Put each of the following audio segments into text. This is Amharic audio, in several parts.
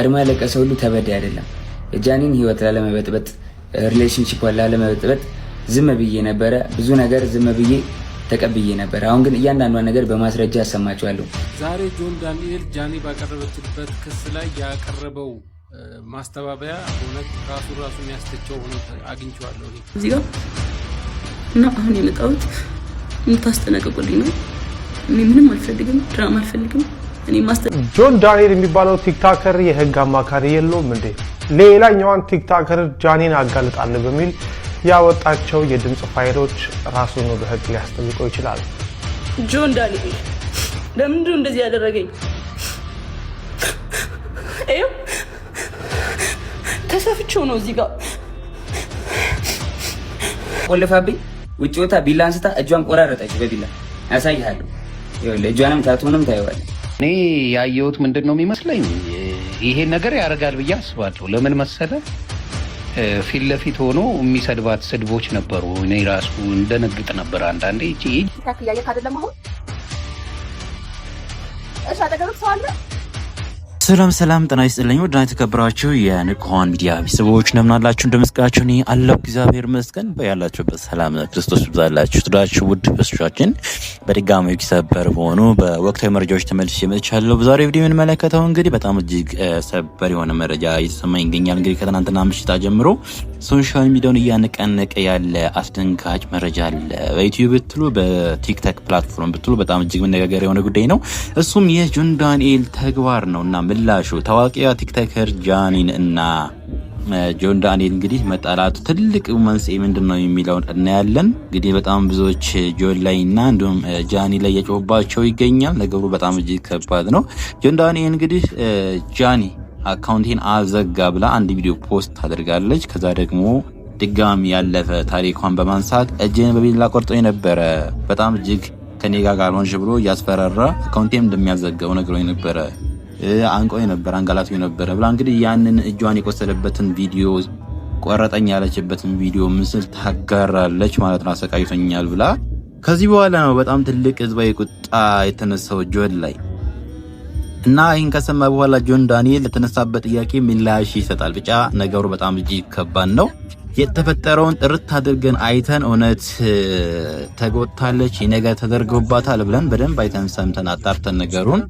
ቀድሞ ያለቀሰ ሁሉ ተበዳይ አይደለም። የጃኒን ህይወት ላለመበጥበጥ ሪሌሽንሺፕ ላለመበጥበጥ ዝም ብዬ ነበረ። ብዙ ነገር ዝም ብዬ ተቀብዬ ነበር። አሁን ግን እያንዳንዷን ነገር በማስረጃ አሰማችኋለሁ። ዛሬ ጆን ዳንኤል ጃኒ ባቀረበችበት ክስ ላይ ያቀረበው ማስተባበያ እውነት ራሱ የሚያስተቸው ሆኖ አግኝቼዋለሁ እዚህ ጋር እና አሁን የመጣሁት የምታስጠነቅቁልኝ ነው። እኔ ምንም አልፈልግም፣ ድራማ አልፈልግም። ጆን ዳንኤል የሚባለው ቲክታከር የህግ አማካሪ የለውም እንዴ? ሌላኛዋን ቲክታከር ጃኒን አጋልጣለሁ በሚል ያወጣቸው የድምጽ ፋይሎች ራሱን በህግ ሊያስጠይቀው ይችላል። ጆን ዳንኤል ለምንድነው እንደዚህ ያደረገኝ? ተሰፍቼው ነው እዚህ ጋር ቆልፋብኝ ውጭ ወጣ ቢላ አንስታ እጇን ቆራረጠች በቢላ ያሳይሃለሁ። ይኸውልህ እጇንም ታቱንም ታየዋለህ። እኔ ያየሁት ምንድነው የሚመስለኝ ይሄን ነገር ያደርጋል ብዬ አስባለሁ። ለምን መሰለ ፊት ለፊት ሆኖ የሚሰድባት ስድቦች ነበሩ። እኔ ራሱ እንደነግጥ ነበር አንዳንዴ። እቺ ታክ ያየህ አይደለም አሁን እሺ አጠገብ ሰው አለ። ሰላም ጤና ይስጥልኝ። ወድና የተከበራችሁ የንቁሃን ሚዲያ ቤተሰቦች እንደምን አላችሁ? እንደምስጋችሁ እኔ አለሁ እግዚአብሔር ይመስገን። በያላችሁበት ሰላም ክርስቶስ ይብዛላችሁ። ትዳችሁ ውድ ቤተሰቦቻችን በድጋሚ ሰበር ሆኖ በወቅታዊ መረጃዎች ተመልሼ መጥቻለሁ። በዛሬው ቪዲዮ የምንመለከተው እንግዲህ በጣም እጅግ ሰበር የሆነ መረጃ እየተሰማኝ ይገኛል። እንግዲህ ከትናንትና ምሽት ጀምሮ ሶሻል ሚዲያውን እያነቃነቀ ያለ አስደንጋጭ መረጃ አለ። በዩቲዩብ ብትሉ በቲክቶክ ፕላትፎርም ብትሉ በጣም እጅግ መነጋገሪያ የሆነ ጉዳይ ነው። እሱም የጆን ዳንኤል ተግባር ነውና ምላሹ ታዋቂዋ ቲክቶከር ጃኒን እና ጆን ዳንኤል እንግዲህ መጣላቱ ትልቅ መንስኤ ምንድነው የሚለውን እናያለን። እንግዲህ በጣም ብዙዎች ጆን ላይ እና እንዲሁም ጃኒ ላይ እየጮህባቸው ይገኛል። ነገሩ በጣም እጅግ ከባድ ነው። ጆን ዳንኤል እንግዲህ ጃኒ አካውንቴን አዘጋ ብላ አንድ ቪዲዮ ፖስት አድርጋለች። ከዛ ደግሞ ድጋሚ ያለፈ ታሪኳን በማንሳት እጄን በቢላ ቆርጦ የነበረ በጣም እጅግ ከኔ ጋር ካልሆንሽ ብሎ እያስፈራራ አካውንቴም እንደሚያዘጋው ነግሮኝ ነበረ፣ አንቆይ ነበር፣ አንገላቶኝ ነበር ብላ እንግዲህ ያንን እጇን የቆሰለበትን ቪዲዮ ቆረጠኝ ያለችበትን ቪዲዮ ምስል ታጋራለች ማለት ነው። አሰቃይቶኛል ብላ ከዚህ በኋላ ነው በጣም ትልቅ ህዝባዊ ቁጣ የተነሳው ጆን ላይ እና ይህን ከሰማ በኋላ ጆን ዳንኤል ለተነሳበት ጥያቄ ምላሽ ይሰጣል። ብቻ ነገሩ በጣም እጅግ ከባድ ነው። የተፈጠረውን ጥርት አድርገን አይተን እውነት ተጎድታለች ነገር ተደርጎባታል ብለን በደንብ አይተን ሰምተን አጣርተን ነገሩን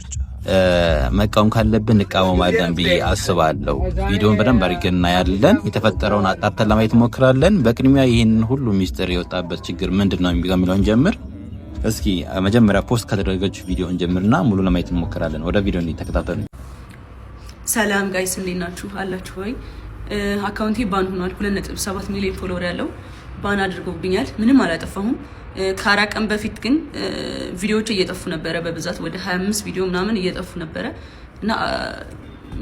መቃወም ካለብን እንቃወማለን ብዬ አስባለሁ። ቪዲዮውን በደንብ አድርገን እናያለን። የተፈጠረውን አጣርተን ለማየት እንሞክራለን። በቅድሚያ ይህን ሁሉ ሚስጥር የወጣበት ችግር ምንድነው የሚለውን ጀምር እስኪ መጀመሪያ ፖስት ካደረገችው ቪዲዮ እንጀምርና ሙሉ ለማየት እንሞክራለን። ወደ ቪዲዮ እንተከታተሉ። ሰላም ጋይስ እንዴት ናችሁ? አላችሁ ወይ? አካውንቴ ባን ሆኗል። 2.7 ሚሊዮን ፎሎወር ያለው ባን አድርገውብኛል። ምንም አላጠፋሁም። ከአራት ቀን በፊት ግን ቪዲዮዎች እየጠፉ ነበረ። በብዛት ወደ 25 ቪዲዮ ምናምን እየጠፉ ነበረ እና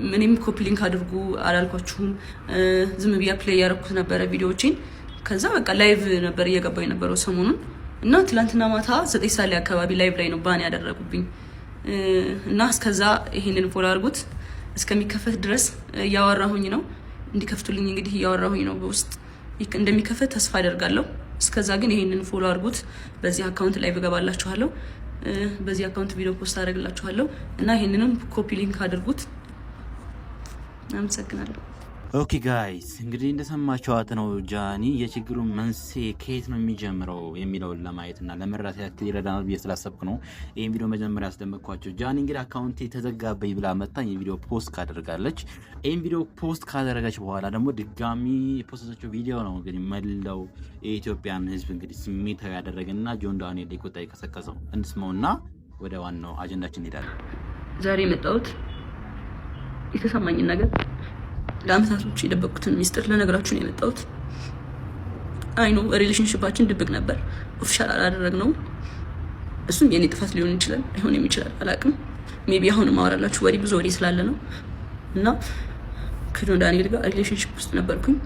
ምንም ኮፒ ሊንክ አድርጉ አላልኳችሁም። ዝም ብያ ፕሌይ ያደረኩት ነበረ ቪዲዮዎችን። ከዛ በቃ ላይቭ ነበር እየገባው የነበረው ሰሞኑን እና ትላንትና ማታ 9 ሰዓት ላይ አካባቢ ላይቭ ላይ ነው ባን ያደረጉብኝ እና እስከዛ ይሄንን ፎሎ አድርጉት እስከሚከፈት ድረስ እያወራሁኝ ነው። እንዲከፍቱልኝ እንግዲህ እያወራሁኝ ነው። በውስጥ እንደሚከፈት ተስፋ አደርጋለሁ። እስከዛ ግን ይሄንን ፎሎ አድርጉት። በዚህ አካውንት ላይ በገባላችኋለሁ። በዚህ አካውንት ቪዲዮ ፖስት አደርግላችኋለሁ እና ይሄንንም ኮፒ ሊንክ አድርጉት። አመሰግናለሁ። ኦኬ ጋይስ እንግዲህ እንደሰማችኋት ነው ጃኒ የችግሩ መንስኤ ከየት ነው የሚጀምረው የሚለውን ለማየትና ለመረዳት ያክል ይረዳናል ብዬ ስላሰብኩ ነው ይሄን ቪዲዮ መጀመሪያ ያስደመጥኳችሁ። ጃኒ እንግዲህ አካውንቴ ተዘጋበኝ ብላ መጣኝ የቪዲዮ ፖስት ካደረጋለች። ይሄን ቪዲዮ ፖስት ካደረገች በኋላ ደግሞ ድጋሚ ፖስታቸው ቪዲዮ ነው እንግዲህ መላው የኢትዮጵያን ሕዝብ እንግዲህ ስሜታዊ ያደረገና ጆን ዳንኤል ሊቆጣ የቀሰቀሰው እንስማውና ወደ ዋናው አጀንዳችን እንሄዳለን። ዛሬ የመጣሁት የተሰማኝን ነገር ለአመታቶች የደበቁትን ሚስጥር ለነገራችሁ ነው የመጣሁት። አይ ኖ ሪሌሽንሺፓችን ድብቅ ነበር፣ ኦፊሻል አላደረግነው። እሱም የኔ ጥፋት ሊሆን ይችላል፣ አይሆንም ይችላል፣ አላቅም። ሜቢ አሁን ማወራላችሁ ወሬ ብዙ ወሬ ስላለ ነው እና ከጆን ዳንኤል ጋር ሪሌሽንሺፕ ውስጥ ነበርኩኝ።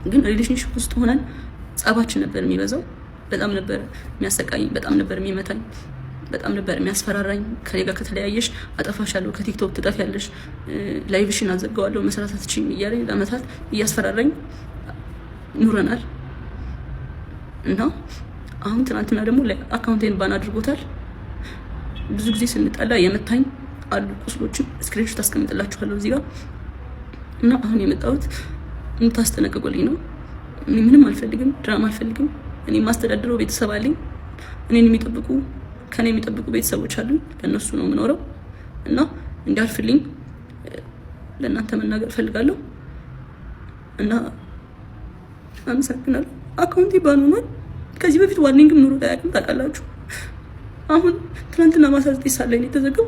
ግን ሪሌሽንሺፕ ውስጥ ሆነን ጸባችን ነበር የሚበዛው። በጣም ነበር የሚያሰቃኝ፣ በጣም ነበር የሚመታኝ፣ በጣም ነበር የሚያስፈራራኝ። ከኔ ጋር ከተለያየሽ አጠፋሻለሁ፣ ከቲክቶክ ትጠፊያለሽ፣ ላይቭሽን አዘጋዋለሁ፣ መስራት አትችይም እያለኝ ለአመታት እያስፈራራኝ ኑረናል እና አሁን ትናንትና ደግሞ አካውንቴን ባን አድርጎታል። ብዙ ጊዜ ስንጣላ የመታኝ አሉ ቁስሎችን ስክሪንሾት አስቀምጥላችኋለሁ እዚህ ጋር እና አሁን የመጣሁት እንታስጠነቅቁልኝ ነው። እኔ ምንም አልፈልግም፣ ድራማ አልፈልግም። እኔ ማስተዳደረው ቤተሰብ አለኝ። እኔን የሚጠብቁ ከኔ የሚጠብቁ ቤተሰቦች አሉ። ለነሱ ነው የምኖረው እና እንዲያልፍልኝ ለእናንተ መናገር ፈልጋለሁ እና አመሰግናለሁ። አካውንቴ ባን ሆኗል። ከዚህ በፊት ዋርኒንግም ኑሮ ታያቅም ታውቃላችሁ። አሁን ትናንትና ማታ 9 ሰዓት ላይ ነው የተዘጋው።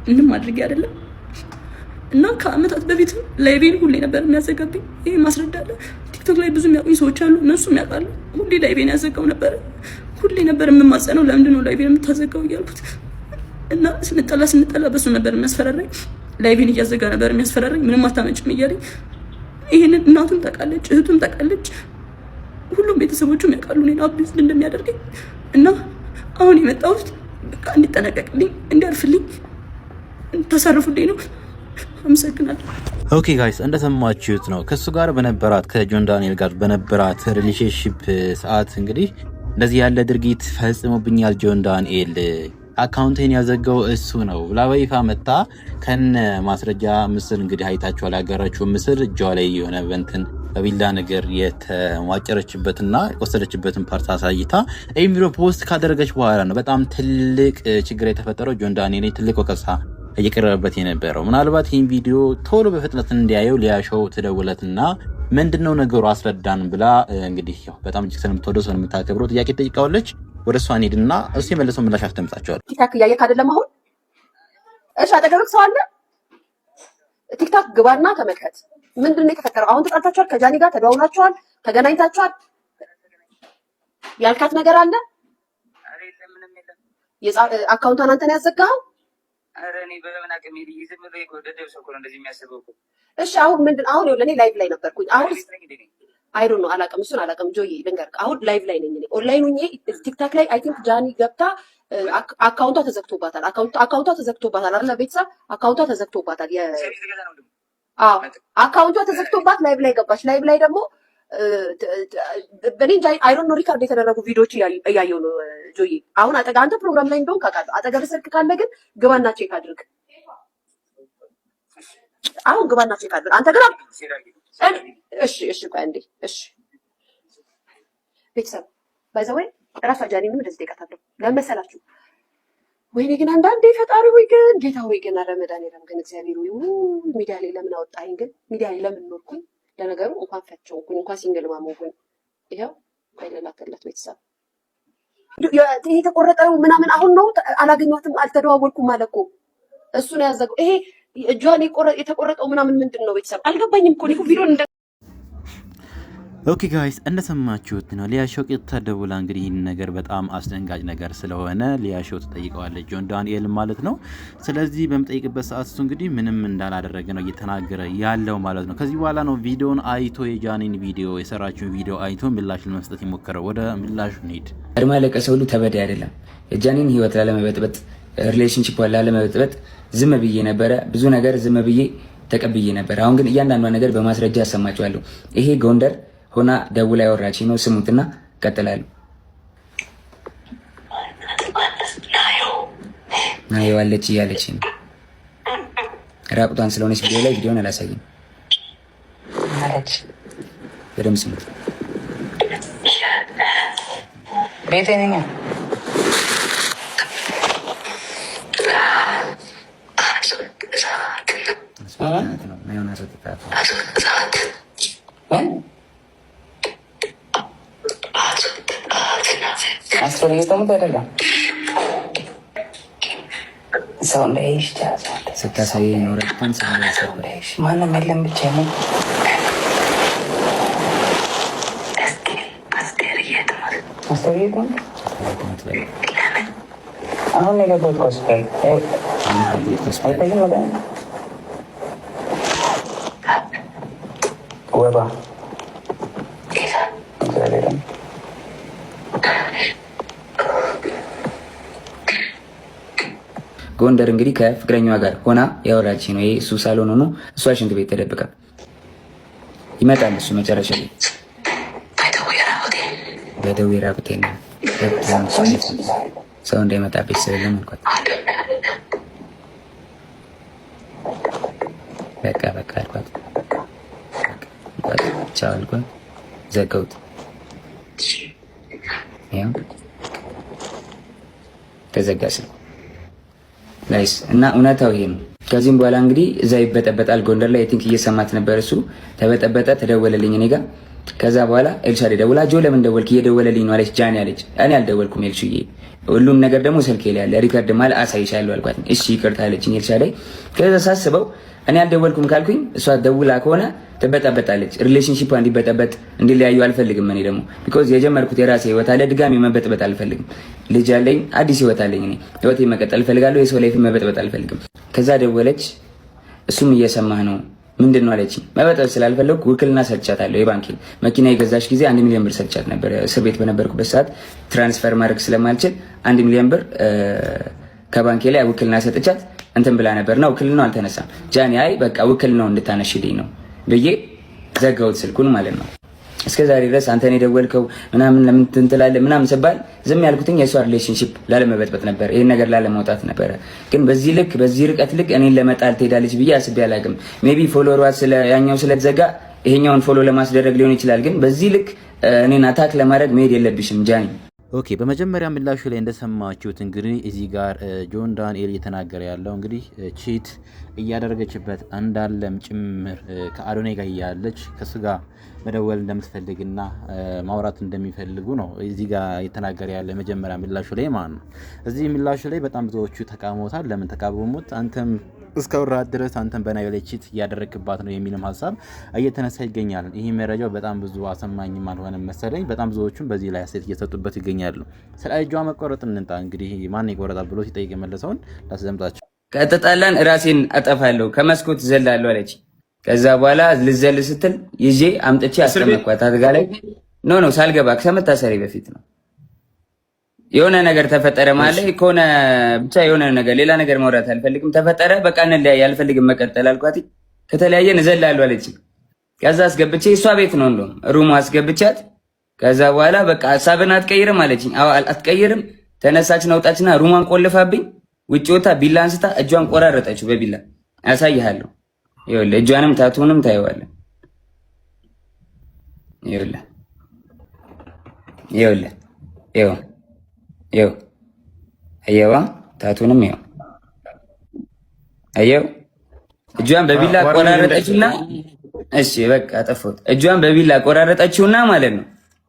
ምንም አድርጌ አይደለም እና ከአመታት በፊት ላይቬን ሁሌ ነበር የሚያዘጋብኝ። ይሄ ማስረዳለ ቲክቶክ ላይ ብዙ የሚያውቁኝ ሰዎች አሉ፣ እነሱም ያውቃሉ። ሁሌ ላይቬን ያዘጋው ነበር። ሁሌ ነበር የምማጸነው ለምንድን ነው ላይቬን የምታዘጋው እያልኩት እና ስንጠላ በሱ ነበር የሚያስፈራራኝ። ላይቬን እያዘጋ ነበር የሚያስፈራራኝ። ምንም አታመጭም እያለኝ ይሄንን እናቱም ታውቃለች፣ እህቱም ታውቃለች፣ ሁሉም ቤተሰቦቹም ያውቃሉ እኔን አቢዝ እንደሚያደርገኝ እና አሁን የመጣሁት በቃ እንዲጠነቀቅልኝ እንዲያልፍልኝ ተሰርፉልኝ ነው። አመሰግናለሁ። ኦኬ ጋይስ እንደሰማችሁት ነው ከሱ ጋር በነበራት ከጆን ዳንኤል ጋር በነበራት ሪሌሽንሺፕ ሰዓት እንግዲህ እንደዚህ ያለ ድርጊት ፈጽሞብኛል ጆን ዳንኤል አካውንቴን ያዘጋው እሱ ነው ብላ በይፋ መጣ ከነ ማስረጃ ምስል እንግዲህ አይታችኋል። ያጋራችው ምስል እጇ ላይ የሆነ በእንትን በቢላ ነገር የተሟጨረችበትና የቆሰለችበትን ፓርት አሳይታ ይህ ቪዲዮ ፖስት ካደረገች በኋላ ነው በጣም ትልቅ ችግር የተፈጠረው። ጆን ዳንኤል ትልቅ ወቀሳ እየቀረበበት የነበረው ምናልባት ይህን ቪዲዮ ቶሎ በፍጥነት እንዲያየው ሊያሾው ትደውለትና ምንድነው ነገሩ አስረዳን ብላ እንግዲህ ያው በጣም እጅግ ስለምትወደው ስለምታከብረው ጥያቄ ጠይቃለች። ወደ እሷ እንሂድና እሱ የመለሰው ምላሽ አስደምጣቸዋል። ቲክታክ እያየክ አይደለም አሁን? እሺ አጠገብህ ሰው አለ? ቲክታክ ግባና ተመልከት። ምንድነው የተፈጠረው? አሁን ተጣልታችኋል? ከጃኒ ጋር ተደዋውላችኋል? ተገናኝታችኋል? ያልካት ነገር አለ? አካውንቷን አንተ ነው ያዘጋኸው? እሺ አሁን ምንድን አሁን ይኸውልህ እኔ ላይቭ ላይ ነበርኩኝ። አሁን አይ ዶንት ኖ አላውቅም፣ እሱን አላውቅም። ጆዬ ልንገርህ አሁን ላይቭ ላይ ነኝ እኔ ኦንላይን ሆኜ ቲክታክ ላይ አይ ቲንክ ጃኒ ገብታ አካውንቷ ተዘግቶባታል። አካውንቷ ተዘግቶባታል አይደል? ቤተሰብ አካውንቷ ተዘግቶባታል። አዎ አካውንቷ ተዘግቶባት ላይቭ ላይ ገባች። ላይቭ ላይ ደግሞ በኔ አይ ዶንት ኖ ሪካርድ የተደረጉ ቪዲዮዎች እያየሁ ነው ጆዬ። አሁን አንተ ፕሮግራም ላይ እንደሆን ካውቃለሁ። አጠገብህ ስልክ ካለ ግን ግባና ቼክ አድርግ። አሁን ግባና ቼክ አድርግ። አንተ ግን እሺ ቆይ አንዴ። እሺ ቤተሰብ ባይ ዘ ወይ ራሷ ጃኒ ምን እንደዚህ ደቃታለሁ ለመሰላችሁ። ወይኔ ግን አንዳንዴ ፈጣሪ ወይ ግን ጌታ ወይ ግን ረመዳን የለም ግን እግዚአብሔር ወይ ሚዲያ ላይ ለምን አወጣኝ? ግን ሚዲያ ላይ ለምን ኖርኩኝ? ለነገሩ እንኳን ፈቸውኩኝ እንኳን ሲንግል ማሞኩኝ። ይሄው ቆይ ለላከለት ቤተሰብ የተቆረጠው ምናምን አሁን ነው አላገኘኋትም፣ አልተደዋወልኩም ማለት እኮ እሱ ነው ያዘገው። ይሄ እጇን የተቆረጠው ምናምን ምንድን ነው ቤተሰብ አልገባኝም እኮ ቪዲዮን እንደ ኦኬ ጋይስ እንደሰማችሁት ነው ሊያ ሾው ቀጥታ ደውላ እንግዲህ ይህን ነገር በጣም አስደንጋጭ ነገር ስለሆነ ሊያ ሾው ተጠይቀዋለች ጆን ዳንኤል ማለት ነው። ስለዚህ በመጠይቅበት ሰዓት እሱ እንግዲህ ምንም እንዳላደረገ ነው እየተናገረ ያለው ማለት ነው። ከዚህ በኋላ ነው ቪዲዮን አይቶ የጃኒን ቪዲዮ የሰራችውን ቪዲዮ አይቶ ምላሽ ለመስጠት የሞከረው። ወደ ምላሹ እንሂድ። ቀድማ ለቀሰ ሁሉ ተበዳ አይደለም የጃኒን ህይወት ላለመበጥበጥ ሪሌሽንሺፕ ላለመበጥበጥ ዝም ብዬ ነበረ። ብዙ ነገር ዝም ብዬ ተቀብዬ ነበር። አሁን ግን እያንዳንዷ ነገር በማስረጃ አሰማችኋለሁ። ይሄ ጎንደር ሆና ደውላ ያወራች ነው። ስሙትና ቀጥላሉ። ናየዋለች እያለች ነው። ራቁቷን ስለሆነች ቪዲዮ ላይ ቪዲዮን አላሳይም። በደምብ ስሙት። ቤቴ ነኝ ስታሳይ ኖረችን ማንም የለም ብቻ ነው። አሁን የገባት ሆስፒታል ወባ ጎንደር እንግዲህ ከፍቅረኛዋ ጋር ሆና ያወራች ነው። ይሄ እሱ ሳሎን ሆኖ እሷ ሽንት ቤት ተደብቃ ይመጣል። እሱ መጨረሻ ላይ በደዌ ራቁቴን ሰው እንዳይመጣብሽ ስለለም እንኳን በቃ አልኳት። ቻው አልኳት። ዘጋሁት። ያው ተዘጋ ስልኩ ጋይስ። እና እውነታው ይሄ ነው። ከዚህም በኋላ እንግዲህ እዛ ይበጠበጣል ጎንደር ላይ ቲንክ እየሰማት ነበር እሱ። ተበጠበጠ፣ ተደወለልኝ እኔ ጋር። ከዛ በኋላ ኤልሻዴ ደውላ ጆ ለምን ደወልክ? እየደወለልኝ ነው አለች። ጃኒ አለች። እኔ አልደወልኩም ኤልሹዬ፣ ሁሉም ነገር ደግሞ ስልኬ ላይ ያለ ሪከርድ ማለ አሳይሻለሁ አልኳት። እሺ ይቅርታ አለችኝ ኤልሻዴ። ከዛ ሳስበው እኔ አልደወልኩም ካልኩኝ እሷ ደውላ ከሆነ ትበጠበጣለች። ሪሌሽንሺፕ እንዲበጠበጥ እንዲለያዩ አልፈልግም። እኔ ደግሞ ቢኮዝ የጀመርኩት የራሴ ህይወት አለ፣ ድጋሚ መበጥበጥ አልፈልግም። ልጅ አለኝ፣ አዲስ ህይወት አለኝ። እኔ ህይወቴ መቀጠል እፈልጋለሁ። የሰው ላይፍ መበጥበጥ አልፈልግም። ከዛ ደወለች። እሱም እየሰማህ ነው ምንድን ነው አለችኝ። መበጥበጥ ስላልፈለግኩ ውክልና ሰጥቻታለሁ። የባንኬን መኪና የገዛች ጊዜ 1 ሚሊዮን ብር ሰጥቻት ነበር። እስር ቤት በነበርኩበት ሰዓት ትራንስፈር ማድረግ ስለማልችል 1 ሚሊዮን ብር ከባንኬ ላይ ውክልና ሰጥቻት እንትን ብላ ነበርና ውክልናው አልተነሳም። ጃኒ አይ በቃ ውክልናው እንድታነሽልኝ ነው ብዬ ዘጋሁት ስልኩን ማለት ነው። እስከዛሬ ድረስ አንተን የደወልከው ምናምን ለምን ትንትላለህ ምናምን ስባል ዝም ያልኩትኝ የሷ ሪሌሽንሺፕ ላለመበጥበጥ ነበር፣ ይሄን ነገር ላለማውጣት ነበረ። ግን በዚህ ልክ በዚህ ርቀት ልክ እኔን ለመጣል ትሄዳለች ብዬ አስቤ አላውቅም። ሜቢ ፎሎወሯ ያኛው ስለተዘጋ ይሄኛውን ፎሎ ለማስደረግ ሊሆን ይችላል። ግን በዚህ ልክ እኔን አታክ ለማድረግ መሄድ የለብሽም ጃኒ። ኦኬ በመጀመሪያ ምላሹ ላይ እንደሰማችሁት እንግዲህ እዚህ ጋር ጆን ዳንኤል እየተናገረ ያለው እንግዲህ ቺት እያደረገችበት እንዳለም ጭምር ከአዶናይ ጋር እያለች ከሱ ጋር መደወል እንደምትፈልግና ማውራት እንደሚፈልጉ ነው እዚህ ጋር እየተናገረ ያለ መጀመሪያ ምላሹ ላይ ማለት ነው። እዚህ ምላሹ ላይ በጣም ብዙዎቹ ተቃውሞታል። ለምን ተቃወሙት? አንተም እስከወራት ድረስ አንተን በናዩ ላይ ቺት እያደረግባት ነው የሚልም ሀሳብ እየተነሳ ይገኛል። ይህ መረጃው በጣም ብዙ አሰማኝም አልሆነም መሰለኝ። በጣም ብዙዎቹም በዚህ ላይ አስተያየት እየሰጡበት ይገኛሉ። ስለ እጇ መቆረጥ እንንጣ እንግዲህ ማን ይቆረጣል ብሎ ሲጠይቅ የመለሰውን ላስደምጣቸው። ከተጣላን ራሴን አጠፋለሁ ከመስኮት ዘላለሁ አለች። ከዛ በኋላ ልዘል ስትል ይዤ አምጥቼ አስቀመጥኳት አልጋ ላይ። ኖ ሳልገባ ከመታሰሪ በፊት ነው። የሆነ ነገር ተፈጠረ ማለት ከሆነ ብቻ የሆነ ነገር ሌላ ነገር ማውራት አልፈልግም። ተፈጠረ በቃ እንለያይ፣ አልፈልግም መቀጠል አልኳት። ከተለያየን እዘላለሁ አለች። ከዛ አስገብቼ እሷ ቤት ነው እንደውም ሩሙ አስገብቻት። ከዛ በኋላ በቃ ሀሳብን አትቀይርም አለችኝ። አዎ አትቀይርም። ተነሳች ነውጣችና ሩሟን ቆልፋብኝ ውጭ ወጣ ቢላ አንስታ እጇን ቆራረጠችው በቢላ። አሳይሃለሁ። ይኸውልህ እጇንም ታቱንም ታየዋለህ። ይኸውልህ አየዋ ታቱንም ይኸው አየው። እጇን በቢላ ቆራረጠችውና እሺ በቃ አጠፋሁት። እጇን በቢላ ቆራረጠችውና ማለት ነው።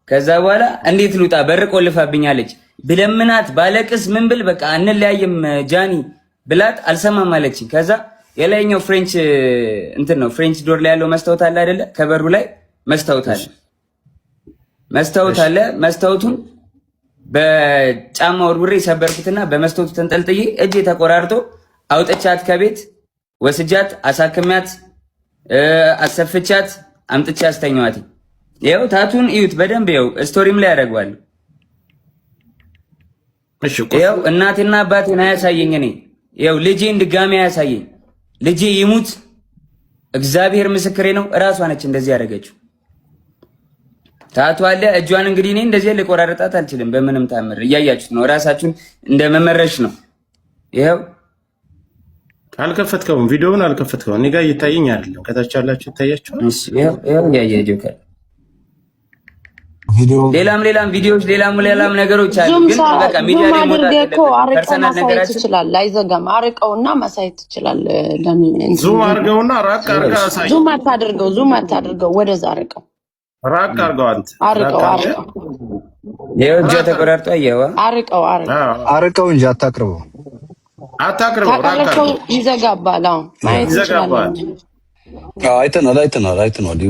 ከዛ በኋላ እንዴት ልውጣ በር ቆልፋብኛለች። ብለምናት ባለቅስ ምን ብል በቃ እንለያየም ጃኒ ብላት አልሰማም አለችኝ። ከዛ የላይኛው ፍሬንች እንትን ነው ፍሬንች ዶር ላይ ያለው መስታወት አለ አይደለ? ከበሩ ላይ መስታወት አለ። መስታወቱን በጫማ ወርውሬ ሰበርኩትና በመስታወቱ ተንጠልጥዬ እጄ ተቆራርጦ አውጥቻት ከቤት ወስጃት አሳክሚያት አሰፍቻት አምጥቻ አስተኛዋት። ይኸው ታቱን እዩት በደንብ ይኸው ስቶሪም ላይ ያደርገዋለሁ። ይኸው እናቴና አባቴን አያሳየኝ። እኔ ይኸው ልጄን ድጋሚ አያሳየኝ። ልጄ ይሙት እግዚአብሔር ምስክሬ ነው። እራሷ ነች እንደዚህ ያደረገችው። ታቱ አለ እጇን። እንግዲህ እኔ እንደዚህ ልቆራረጣት አልችልም በምንም ታምር። እያያችሁት ነው፣ እራሳችሁን እንደመመረሽ ነው። ይኸው አልከፈትከውም፣ ቪዲዮውን አልከፈትከውም። እኔ ጋር እየታየኝ አይደለም። ከታች ያላችሁ ይታያችኋል። ይኸው ያየ ጆከር ሌላም ቪዲዮዎች ሌላም ነገሮች አሉ። ግን በቃ ሚዲያ ላይ ሞታለች። ፐርሰናል ነገራችን ይችላል። አይዘጋም። አርቀውና ማሳየት ይችላል። ዙም አርገውና ራቅ አርጋ አሳይ። ዙም አታድርገው። ወደዛ አርቀው ራቅ አርገው። አንተ አርቀው ይኸው እጇ ተቆራርጦ አየዋ። አርቀው እንጂ አታቅርበው። ታቀረቀው ይዘጋባል። አሁን ማየት ይችላል። አይተናል።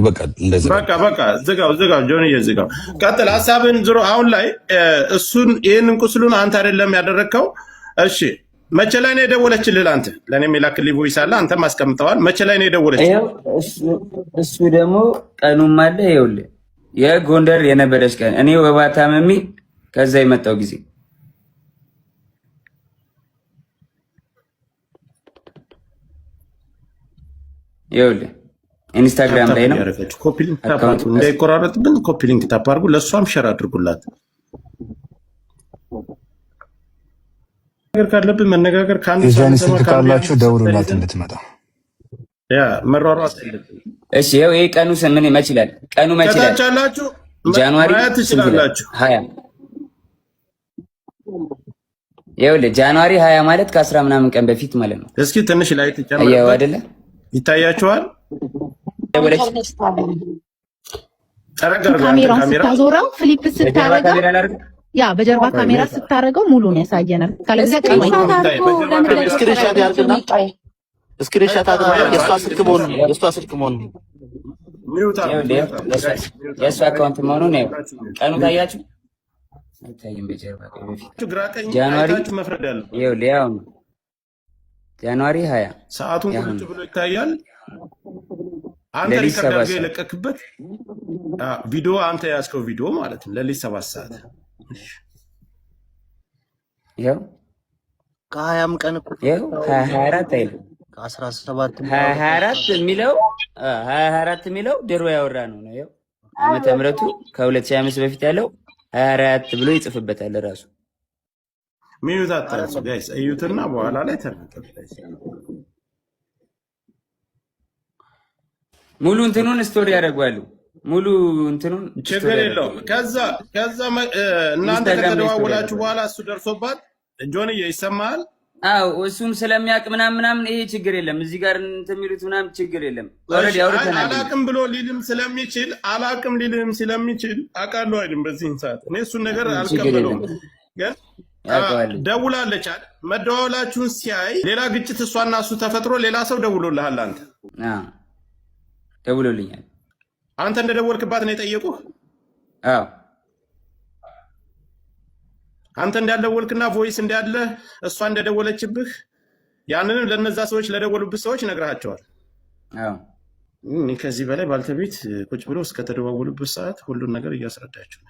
በቃ እንደዚህ በቃ ዝጋው ጆኒ ዝጋው። ቀጥል ሐሳብን ዝሮ አሁን ላይ እሱን ይሄንን ቁስሉን አንተ አይደለም ያደረግከው። እሺ መቼ ላይ ነው የደወለችልህ? አንተ ለኔም የላክልኝ ቮይስ አለ፣ አንተም አስቀምጠዋል። መቼ ላይ ነው የደወለችልህ? እሱ ደግሞ ቀኑም አለ። ይኸውልህ የጎንደር የነበረች ቀን እኔ ወባ ታመሜ ከዛ የመጣው ጊዜ ይኸውልህ ኢንስታግራም ላይ ነው። ኮፒ ሊንክ ታፕ አድርጉ፣ እንዳይቆራረጥብን ኮፒ ሊንክ ታፕ አድርጉ። ለእሷም ሸር አድርጉላት። ነገር ካለብን መነጋገር ከአንድ ሰው ካላችሁ ደውሉላት እንድትመጣ ያ መሯሯጥ አለብን። እሺ ይኸው ይሄ ቀኑ ምን መች ይላል? ቀኑ መች ይላል? ከታች ያላችሁ ጃንዋሪ ማየት ትችላላችሁ። 20 ይኸውልህ ጃንዋሪ 20 ማለት ከ10 ምናምን ቀን በፊት ማለት ነው። እስኪ ትንሽ ላይ ተጨምሩ። አየው አይደለ? ይታያችኋል? ካሜራውን ስታዞረው ፍሊፕ ስታረገው ያ በጀርባ ካሜራ ስታረገው ሙሉን ያሳየናል። ካለዚያ ስክሪንሾት ያርግና ስክሪንሾት አድርገው የሷ ስልክ መሆኑን የእሱ አካውንት መሆኑን ነው። ቀኑ ታያችሁ? አይታይም። በጀርባ ጃንዋሪ ይኸውልህ ያው ጃንዋሪ 20 ሰዓቱን ቁጭ ብሎ ይታያል። አንተ ሪከርድ አድርገህ የለቀክበት ቪዲዮ አንተ ያዝከው ቪዲዮ ማለት ነው። ለሊት 7 ሰዓት ይኸው ከ20 ቀን እኮ ይኸው 24 አይደል? ከ17 24 የሚለው ድሮ ያወራ ነው። ይኸው ዓመተ ምህረቱ ከ2005 በፊት ያለው 24 ብሎ ይጽፍበታል ራሱ። ሚዩት አታርሱ ጋይስ፣ እዩትና በኋላ ላይ ተናገሩ። ሙሉ እንትኑን ስቶሪ ያደርጋሉ። ሙሉ እንትኑን ችግር የለውም። ከዛ እናንተ ከተደዋወላችሁ በኋላ እሱ ደርሶባት ጆንዬ ይሰማል። አዎ እሱም ስለሚያውቅ ምናምን ይሄ ችግር የለም። እዚህ ጋር እንትን የሚሉት ምናምን ችግር የለም። ኦልሬዲ አውርተናል። አላቅም ብሎ ሊልም ስለሚችል አውቃለሁ አይደል? በዚህን ሰዓት እኔ እሱን ነገር አልቀበለውም። ግን ደውላለች አይደል? መደዋወላችሁን ሲያይ ሌላ ግጭት እሷና እሱ ተፈጥሮ ሌላ ሰው ደውሎልሃል። አንተ ደውሎልኛል። አንተ እንደደወልክባት ነው የጠየቁህ? አዎ አንተ እንዳልደወልክና ቮይስ እንዳለ እሷ እንደደወለችብህ ያንንም ለነዛ ሰዎች ለደወሉብህ ሰዎች ነግረሃቸዋል። አዎ ከዚህ በላይ ባልተቤት ቁጭ ብሎ እስከተደዋወሉበት ሰዓት ሁሉን ነገር እያስረዳቸው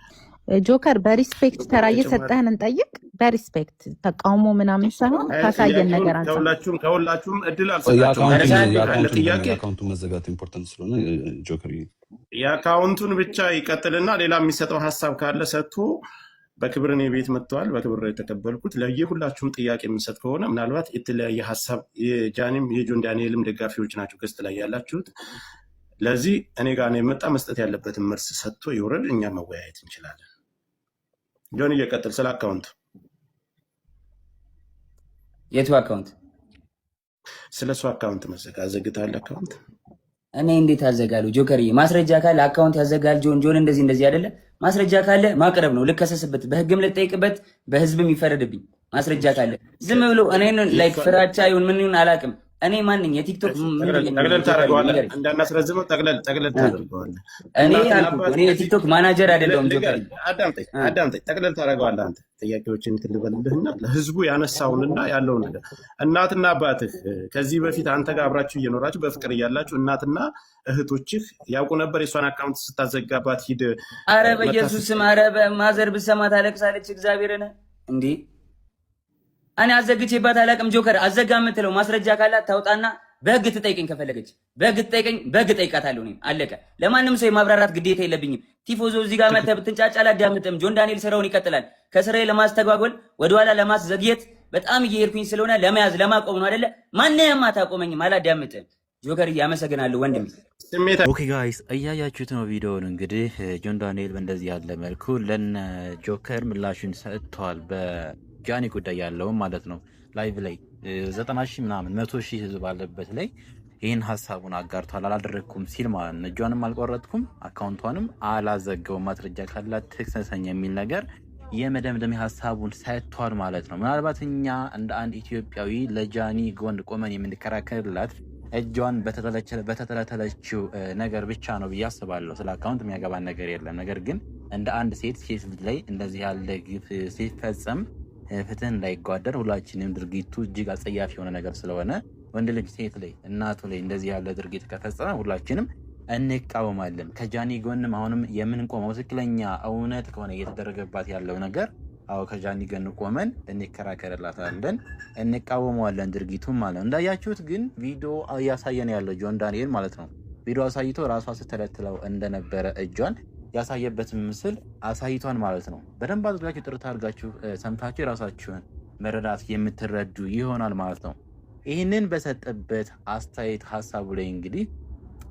ጆከር በሪስፔክት ተራ እየሰጠህን እንጠይቅ። በሪስፔክት ተቃውሞ ምናምን ሳይሆን ካሳየን ነገር አንተ ከሁላችሁም እድል አልሰጣችሁም። የአካውንቱ መዘጋት ኢምፖርታንት ስለሆነ ጆከር የአካውንቱን ብቻ ይቀጥልና ሌላ የሚሰጠው ሀሳብ ካለ ሰጥቶ በክብር እኔ ቤት መጥተዋል። በክብር የተቀበልኩት ለየሁላችሁም ጥያቄ የምንሰጥ ከሆነ ምናልባት የተለያየ ሀሳብ የጃኒም የጆን ዳንኤልም ደጋፊዎች ናቸው ገስት ላይ ያላችሁት። ለዚህ እኔ ጋር ነው የመጣ መስጠት ያለበትን መልስ ሰጥቶ ይውረድ፣ እኛ መወያየት እንችላለን። ጆን እየቀጥል ስለ አካውንት። የቱ አካውንት? ስለ እሱ አካውንት መዘጋ አዘግታል። አካውንት እኔ እንዴት አዘጋሉ? ጆከርዬ ማስረጃ ካለ አካውንት ያዘጋል። ጆን እንደዚህ አይደለ? ማስረጃ ካለ ማቅረብ ነው። ልከሰስበት፣ በህግም ልጠይቅበት፣ በህዝብም ይፈረድብኝ። ማስረጃ ካለ ዝም ብሎ እኔን ላይክ ፍራቻ ይሁን ምን ይሁን አላውቅም። እኔ ማንኝ የቲክቶክ ጠቅለል ታደርገዋለህ፣ እንዳናስረዝመው ጠቅለል ታደርገዋለህ። እኔ የቲክቶክ ማናጀር አይደለሁም። ጆከር አዳምጠኝ፣ ጠቅለል ታደርገዋለህ። አንተ ጥያቄዎችን ትልበልልህና ለህዝቡ ያነሳውንና ያለውን ነገር እናትና አባትህ ከዚህ በፊት አንተ ጋር አብራችሁ እየኖራችሁ በፍቅር እያላችሁ እናትና እህቶችህ ያውቁ ነበር የሷን አካውንት ስታዘጋባት ሂድ። አረ በኢየሱስ ስም፣ አረ ማዘር ብሰማ ታለቅሳለች። እግዚአብሔርን እንዴ እኔ አዘግቼባት አላውቅም። ጆከር አዘጋ የምትለው ማስረጃ ካላት ታውጣና በህግ ትጠይቀኝ። ከፈለገች በህግ ትጠይቀኝ፣ በህግ ጠይቃታለሁ። እኔም አለቀ። ለማንም ሰው የማብራራት ግዴታ የለብኝም። ቲፎዞ እዚህ ጋር መተህ ብትንጫጫ አላዳምጥም። ጆን ዳንኤል ስራውን ይቀጥላል። ከስራዬ ለማስተጓጎል ወደኋላ ለማስዘግየት በጣም እየሄድኩኝ ስለሆነ ለመያዝ ለማቆም ነው አይደለ? ማንንም አታቆመኝም። አላዳምጥም። ጆከር እያመሰግናለሁ ወንድም። ኦኬ ጋይስ እያያችሁት ነው ቪዲዮውን። እንግዲህ ጆን ዳንኤል በእንደዚህ ያለ መልኩ ለነ ጆከር ምላሹን ሰጥተዋል። ጃኒ ጉዳይ ያለውም ማለት ነው። ላይቭ ላይ 90 ሺህ ምናምን 100 ሺህ ህዝብ ባለበት ላይ ይህን ሀሳቡን አጋርቷል። አላደረግኩም ሲል ማለት ነው። እጇንም አልቆረጥኩም አካውንቷንም አላዘገውም ማስረጃ ካላት ትክሰሰኝ የሚል ነገር የመደምደሚያ ሀሳቡን ሰጥቷል ማለት ነው። ምናልባት እኛ እንደ አንድ ኢትዮጵያዊ ለጃኒ ጎን ቆመን የምንከራከርላት እጇን በተተለተለችው ነገር ብቻ ነው ብዬ አስባለሁ። ስለ አካውንት የሚያገባን ነገር የለም። ነገር ግን እንደ አንድ ሴት ልጅ ላይ እንደዚህ ያለ ግፍ ሲፈጸም ፍትህ እንዳይጓደር ሁላችንም ድርጊቱ እጅግ አጸያፊ የሆነ ነገር ስለሆነ ወንድ ልጅ ሴት ላይ እናቱ ላይ እንደዚህ ያለ ድርጊት ከፈጸመ ሁላችንም እንቃወማለን። ከጃኒ ጎንም አሁንም የምንቆመው ትክክለኛ እውነት ከሆነ እየተደረገባት ያለው ነገር አዎ ከጃኒ ጎን ቆመን እንከራከርላታለን፣ እንቃወመዋለን ድርጊቱን ማለት ነው። እንዳያችሁት ግን ቪዲዮ እያሳየን ያለው ጆን ዳንኤል ማለት ነው። ቪዲዮ አሳይቶ ራሷ ስተለትለው እንደነበረ እጇን ያሳየበትን ምስል አሳይቷን ማለት ነው። በደንብ አድርጋችሁ ጥርት አድርጋችሁ ሰምታችሁ የራሳችሁን መረዳት የምትረዱ ይሆናል ማለት ነው። ይህንን በሰጠበት አስተያየት ሀሳቡ ላይ እንግዲህ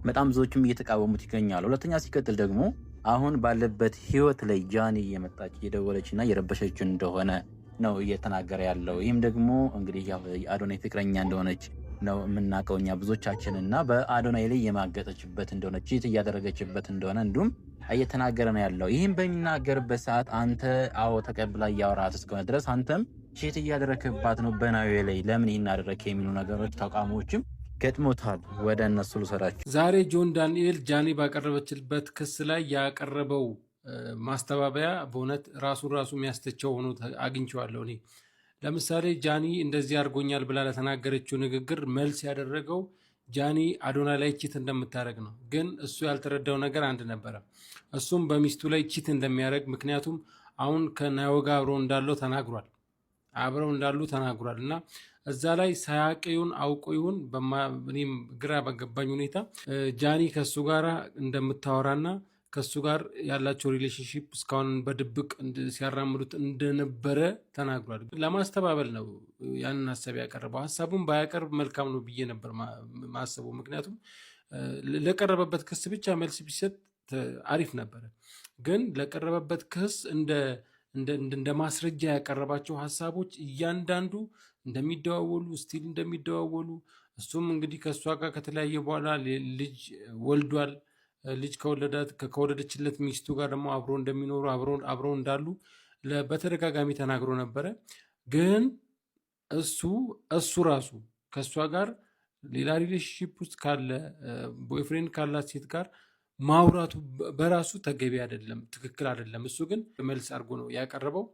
በጣም ብዙዎችም እየተቃወሙት ይገኛሉ። ሁለተኛ ሲቀጥል ደግሞ አሁን ባለበት ህይወት ላይ ጃኒ እየመጣች እየደወለችና እየረበሸች እንደሆነ ነው እየተናገረ ያለው። ይህም ደግሞ እንግዲህ የአዶናይ ፍቅረኛ እንደሆነች ነው የምናውቀው እኛ ብዙዎቻችንና በአዶናይ ላይ የማገጠችበት እንደሆነ ቺት እያደረገችበት እንደሆነ እንዲሁም እየተናገረ ነው ያለው። ይህም በሚናገርበት ሰዓት አንተ አዎ ተቀብላ እያወራት እስከሆነ ድረስ አንተም ቺት እያደረክባት ነው በናዩ ላይ ለምን ይህን አደረክ የሚሉ ነገሮች ተቋሞችም ገጥሞታል። ወደ እነሱ ልሰራችሁ። ዛሬ ጆን ዳንኤል ጃኒ ባቀረበችበት ክስ ላይ ያቀረበው ማስተባበያ በእውነት ራሱ የሚያስተቸው ሆኖ አግኝቼዋለሁ። እኔ ለምሳሌ ጃኒ እንደዚህ አድርጎኛል ብላ ለተናገረችው ንግግር መልስ ያደረገው ጃኒ አዶናይ ላይ ቺት እንደምታደርግ ነው። ግን እሱ ያልተረዳው ነገር አንድ ነበረ። እሱም በሚስቱ ላይ ቺት እንደሚያደርግ ምክንያቱም አሁን ከናዮ ጋር አብረው እንዳሉ ተናግሯል እና እዛ ላይ ሳያውቅ አውቆ ይሁን እኔም ግራ በገባኝ ሁኔታ ጃኒ ከሱ ጋር እንደምታወራና ከሱ ጋር ያላቸው ሪሌሽንሺፕ እስካሁን በድብቅ ሲያራምዱት እንደነበረ ተናግሯል። ለማስተባበል ነው ያንን ሀሳብ ያቀረበው። ሀሳቡን ባያቀርብ መልካም ነው ብዬ ነበር ማሰቡ። ምክንያቱም ለቀረበበት ክስ ብቻ መልስ ቢሰጥ አሪፍ ነበረ። ግን ለቀረበበት ክስ እንደ ማስረጃ ያቀረባቸው ሀሳቦች እያንዳንዱ እንደሚደዋወሉ እሱም እንግዲህ ከእሷ ጋር ከተለያየ በኋላ ልጅ ወልዷል። ልጅ ከወለደችለት ሚስቱ ጋር ደግሞ አብሮ እንደሚኖሩ አብረው እንዳሉ በተደጋጋሚ ተናግሮ ነበረ። ግን እሱ ራሱ ከእሷ ጋር ሌላ ሪሌሽንሺፕ ውስጥ ካለ ቦይፍሬንድ ካላት ሴት ጋር ማውራቱ በራሱ ተገቢ አይደለም፣ ትክክል አይደለም። እሱ ግን መልስ አድርጎ ነው ያቀረበው።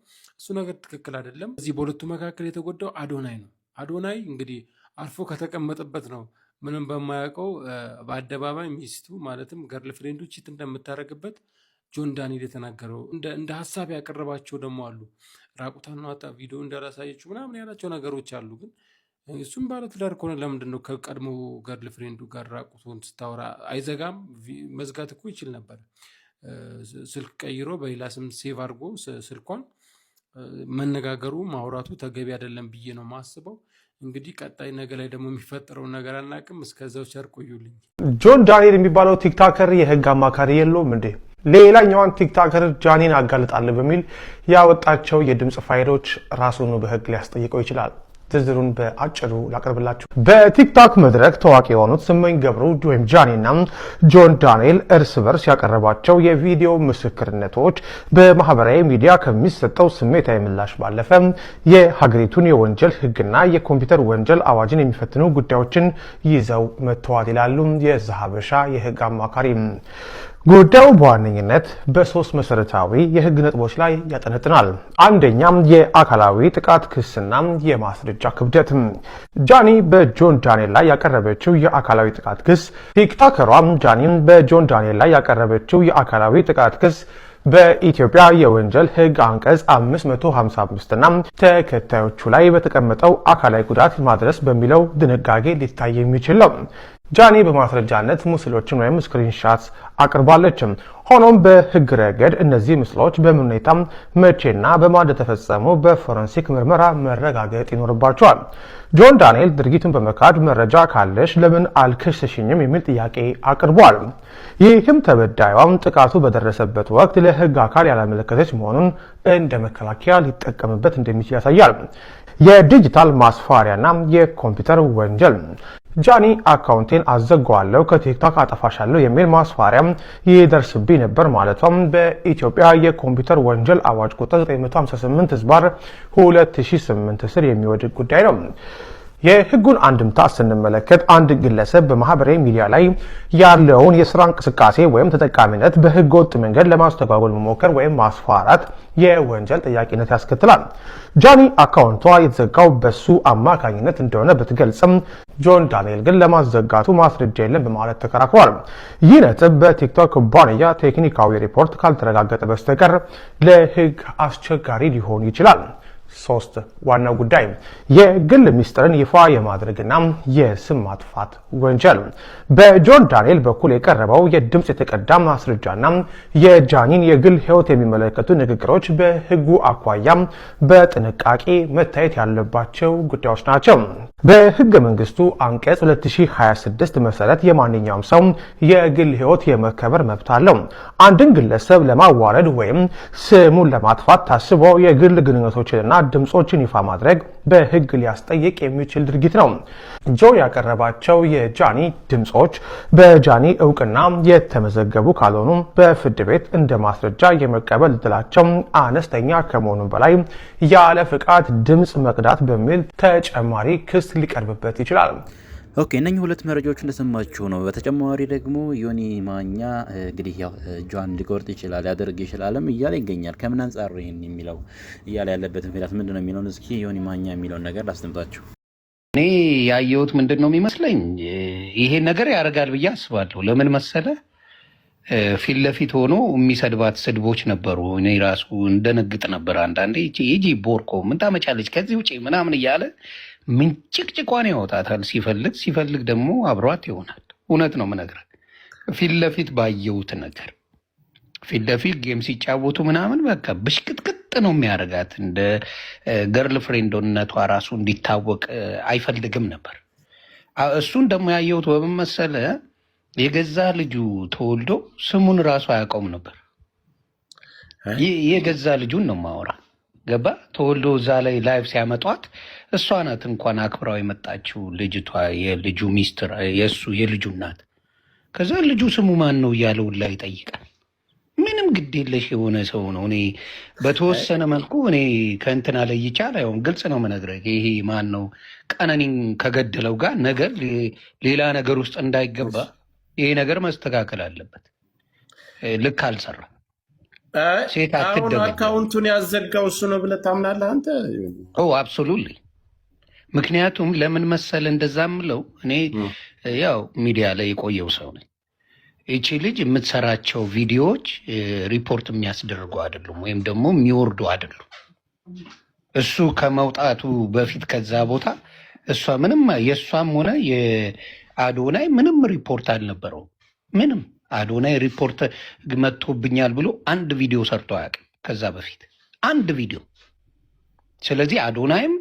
እሱ ነገር ትክክል አይደለም። እዚህ በሁለቱ መካከል የተጎዳው አዶናይ ነው። አዶናይ እንግዲህ አርፎ ከተቀመጠበት ነው ምንም በማያውቀው በአደባባይ ሚስቱ ማለትም ገርል ፍሬንዱ ቺት እንደምታደርግበት ጆን ዳንኤል የተናገረው። እንደ ሀሳብ ያቀረባቸው ደግሞ አሉ። ራቁታን አውጣ ቪዲዮ እንዳላሳየችው ምናምን ያላቸው ነገሮች አሉ። ግን እሱም ባለትዳር ከሆነ ለምንድን ነው ከቀድሞ ገርል ፍሬንዱ ጋር ራቁቱን ስታወራ አይዘጋም? መዝጋት እኮ ይችል ነበር። ስልክ ቀይሮ በሌላ ስም ሴቭ አድርጎ ስልኳን መነጋገሩ ማውራቱ ተገቢ አይደለም ብዬ ነው ማስበው። እንግዲህ ቀጣይ ነገር ላይ ደግሞ የሚፈጠረውን ነገር አናውቅም። እስከዛው ቸር ቆዩልኝ። ጆን ዳንኤል የሚባለው ቲክታከር የህግ አማካሪ የለውም እንዴ? ሌላኛዋን ቲክታከር ጃኒን አጋልጣለሁ በሚል ያወጣቸው የድምጽ ፋይሎች ራሱን በህግ ሊያስጠይቀው ይችላል። ዝርዝሩን በአጭሩ ላቀርብላችሁ። በቲክቶክ መድረክ ታዋቂ የሆኑት ስመኝ ገብሩ ወይም ጃኒና ጆን ዳንኤል እርስ በርስ ያቀረባቸው የቪዲዮ ምስክርነቶች በማህበራዊ ሚዲያ ከሚሰጠው ስሜታዊ ምላሽ ባለፈ የሀገሪቱን የወንጀል ህግና የኮምፒውተር ወንጀል አዋጅን የሚፈትኑ ጉዳዮችን ይዘው መጥተዋል ይላሉ የዛሀበሻ የህግ አማካሪ። ጉዳዩ በዋነኝነት በሶስት መሰረታዊ የህግ ነጥቦች ላይ ያጠነጥናል። አንደኛም የአካላዊ ጥቃት ክስና የማስረጃ ክብደት። ጃኒ በጆን ዳንኤል ላይ ያቀረበችው የአካላዊ ጥቃት ክስ ቲክቶከሯ ጃኒ በጆን ዳንኤል ላይ ያቀረበችው የአካላዊ ጥቃት ክስ በኢትዮጵያ የወንጀል ህግ አንቀጽ 555 እና ተከታዮቹ ላይ በተቀመጠው አካላዊ ጉዳት ማድረስ በሚለው ድንጋጌ ሊታይ የሚችል ነው። ጃኒ በማስረጃነት ምስሎችን ወይም ስክሪንሻት አቅርባለች። ሆኖም በህግ ረገድ እነዚህ ምስሎች በምን ሁኔታ መቼና በማን እንደተፈጸሙ በፎረንሲክ ምርመራ መረጋገጥ ይኖርባቸዋል። ጆን ዳንኤል ድርጊቱን በመካድ መረጃ ካለሽ ለምን አልከሰሽኝም የሚል ጥያቄ አቅርቧል። ይህም ተበዳዩም ጥቃቱ በደረሰበት ወቅት ለህግ አካል ያላመለከተች መሆኑን እንደ መከላከያ ሊጠቀምበት እንደሚችል ያሳያል። የዲጂታል ማስፈራሪያና የኮምፒውተር ወንጀል። ጃኒ አካውንቴን አዘጋዋለሁ ከቲክቶክ አጠፋሻለሁ የሚል ማስፈራሪያ ይደርስብኝ ነበር ማለቷም በኢትዮጵያ የኮምፒውተር ወንጀል አዋጅ ቁጥር 958/2008 ስር የሚወድቅ ጉዳይ ነው። የህጉን አንድምታ ስንመለከት አንድ ግለሰብ በማህበራዊ ሚዲያ ላይ ያለውን የስራ እንቅስቃሴ ወይም ተጠቃሚነት በህገ ወጥ መንገድ ለማስተጓጎል መሞከር ወይም ማስፈራራት የወንጀል ጠያቂነት ያስከትላል። ጃኒ አካውንቷ የተዘጋው በሱ አማካኝነት እንደሆነ ብትገልጽም ጆን ዳንኤል ግን ለማዘጋቱ ማስረጃ የለም በማለት ተከራክሯል። ይህ ነጥብ በቲክቶክ ኩባንያ ቴክኒካዊ ሪፖርት ካልተረጋገጠ በስተቀር ለህግ አስቸጋሪ ሊሆን ይችላል። 3 ዋናው ጉዳይ የግል ሚስጥርን ይፋ የማድረግና የስም ማጥፋት ወንጀል። በጆን ዳንኤል በኩል የቀረበው የድምጽ የተቀዳ ማስረጃና የጃኒን የግል ህይወት የሚመለከቱ ንግግሮች በህጉ አኳያ በጥንቃቄ መታየት ያለባቸው ጉዳዮች ናቸው። በህገ መንግስቱ አንቀጽ 2026 መሰረት የማንኛውም ሰው የግል ህይወት የመከበር መብት አለው። አንድን ግለሰብ ለማዋረድ ወይም ስሙን ለማጥፋት ታስቦ የግል ግንኙነቶችንና ድምጾችን ይፋ ማድረግ በህግ ሊያስጠይቅ የሚችል ድርጊት ነው። ጆ ያቀረባቸው የጃኒ ድምጾች በጃኒ እውቅና የተመዘገቡ ካልሆኑ በፍርድ ቤት እንደ ማስረጃ የመቀበል እድላቸው አነስተኛ ከመሆኑ በላይ ያለ ፍቃድ ድምጽ መቅዳት በሚል ተጨማሪ ክስ ሊቀርብበት ይችላል። ኦኬ እነኚህ ሁለት መረጃዎች እንደሰማችሁ ነው። በተጨማሪ ደግሞ ዮኒ ማኛ እንግዲህ ያው ጆን ሊቆርጥ ይችላል ያደርግ ይችላልም እያለ ይገኛል። ከምን አንጻር ይሄን የሚለው እያለ ያለበት ምክንያት ምንድነው የሚለውን እስኪ ዮኒ ማኛ የሚለውን ነገር ላስደምጣችሁ። እኔ ያየሁት ምንድነው የሚመስለኝ ይሄን ነገር ያደርጋል ብዬ አስባለሁ። ለምን መሰለ ፊት ለፊት ሆኖ የሚሰድባት ስድቦች ነበሩ። እኔ ራሱ እንደነግጥ ነበር አንዳንዴ። ይጂ ቦርኮ ምን ታመጫለች ከዚህ ውጪ ምናምን እያለ ምን ጭቅጭቋን ያወጣታል። ሲፈልግ ደግሞ አብሯት ይሆናል። እውነት ነው የምነግርህ። ፊት ለፊት ባየሁት ነገር ፊት ለፊት ጌም ሲጫወቱ ምናምን በቃ ብሽቅጥቅጥ ነው የሚያደርጋት። እንደ ገርል ፍሬንድነቷ ራሱ እንዲታወቅ አይፈልግም ነበር። እሱን ደግሞ ያየሁት በምን መሰለህ? የገዛ ልጁ ተወልዶ ስሙን ራሱ አያውቀውም ነበር። የገዛ ልጁን ነው ማወራ ገባ? ተወልዶ እዛ ላይ ላይቭ ሲያመጧት እሷ ናት እንኳን አክብራው የመጣችው ልጅቷ፣ የልጁ ሚስትር፣ የልጁ ናት። ከዛ ልጁ ስሙ ማን ነው እያለው ላይ ይጠይቃል። ምንም ግድ የለሽ የሆነ ሰው ነው። እኔ በተወሰነ መልኩ እኔ ከእንትና ላይ ይቻል አይሆን ግልጽ ነው መነግረህ። ይሄ ማን ነው ቀነኒን ከገደለው ጋር ነገር ሌላ ነገር ውስጥ እንዳይገባ ይሄ ነገር መስተካከል አለበት። ልክ አልሰራ ሴት አሁን አካውንቱን ያዘጋው እሱ ነው ብለህ ታምናለህ አንተ? አብሶሉትሊ። ምክንያቱም ለምን መሰለ እንደዛ ምለው እኔ ያው ሚዲያ ላይ የቆየው ሰው ነኝ። እቺ ልጅ የምትሰራቸው ቪዲዮዎች ሪፖርት የሚያስደርጉ አይደሉም፣ ወይም ደግሞ የሚወርዱ አይደሉም። እሱ ከመውጣቱ በፊት ከዛ ቦታ እሷ ምንም የእሷም ሆነ የአዶናይ ምንም ሪፖርት አልነበረው። ምንም አዶናይ ሪፖርት መጥቶብኛል ብሎ አንድ ቪዲዮ ሰርቶ አያውቅም ከዛ በፊት አንድ ቪዲዮ። ስለዚህ አዶናይም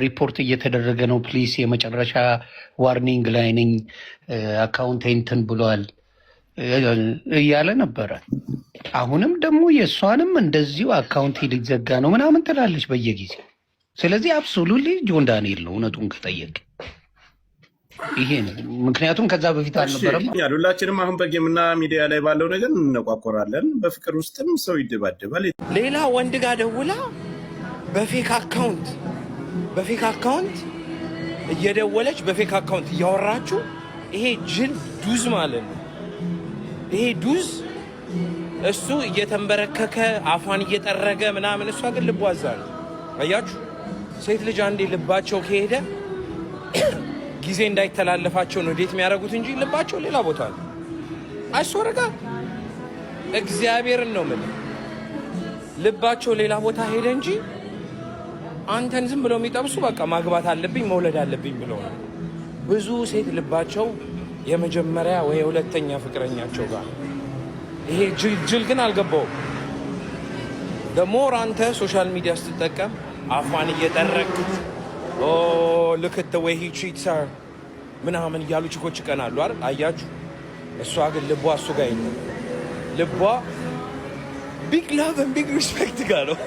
ሪፖርት እየተደረገ ነው ፕሊስ የመጨረሻ ዋርኒንግ ላይ ነኝ አካውንቴንትን ብሏል እያለ ነበረ። አሁንም ደግሞ የእሷንም እንደዚሁ አካውንት ሊዘጋ ነው ምናምን ትላለች በየጊዜው። ስለዚህ አብሶሉትሊ ጆን ዳንኤል ነው እውነቱን ከጠየቅ ይሄ ነው። ምክንያቱም ከዛ በፊት አልነበረም። ሁላችንም አሁን በጌምና ሚዲያ ላይ ባለው ነገር እንነቋቆራለን። በፍቅር ውስጥም ሰው ይደባደባል። ሌላ ወንድ ጋር ደውላ በፌክ አካውንት እየደወለች በፌክ አካውንት እያወራችሁ ይሄ ጅል ዱዝ ማለት ነው። ይሄ ዱዝ እሱ እየተንበረከከ አፏን እየጠረገ ምናምን፣ እሷ ግን ልቧ እዛ ነው። አያችሁ፣ ሴት ልጅ አንዴ ልባቸው ከሄደ ጊዜ እንዳይተላለፋቸው ነው ዴት የሚያደርጉት እንጂ ልባቸው ሌላ ቦታ ነው። አይሶረጋ እግዚአብሔርን ነው የምልህ፣ ልባቸው ሌላ ቦታ ሄደ እንጂ አንተን ዝም ብለው የሚጠብሱ በቃ ማግባት አለብኝ መውለድ አለብኝ ብለው ነው። ብዙ ሴት ልባቸው የመጀመሪያ ወይ የሁለተኛ ፍቅረኛቸው ጋር። ይሄ ጅል ግን አልገባውም። ደሞር አንተ ሶሻል ሚዲያ ስትጠቀም አፏን እየጠረቅ ልክት ወይ ሂ ትሪትስ ሄር ምናምን እያሉ ችኮች ይቀናሉ አይደል? አያችሁ፣ እሷ ግን ልቧ እሱ ጋር የለም። ልቧ ቢግ ላቭ ኤንድ ቢግ ሪስፔክት ጋር ነው።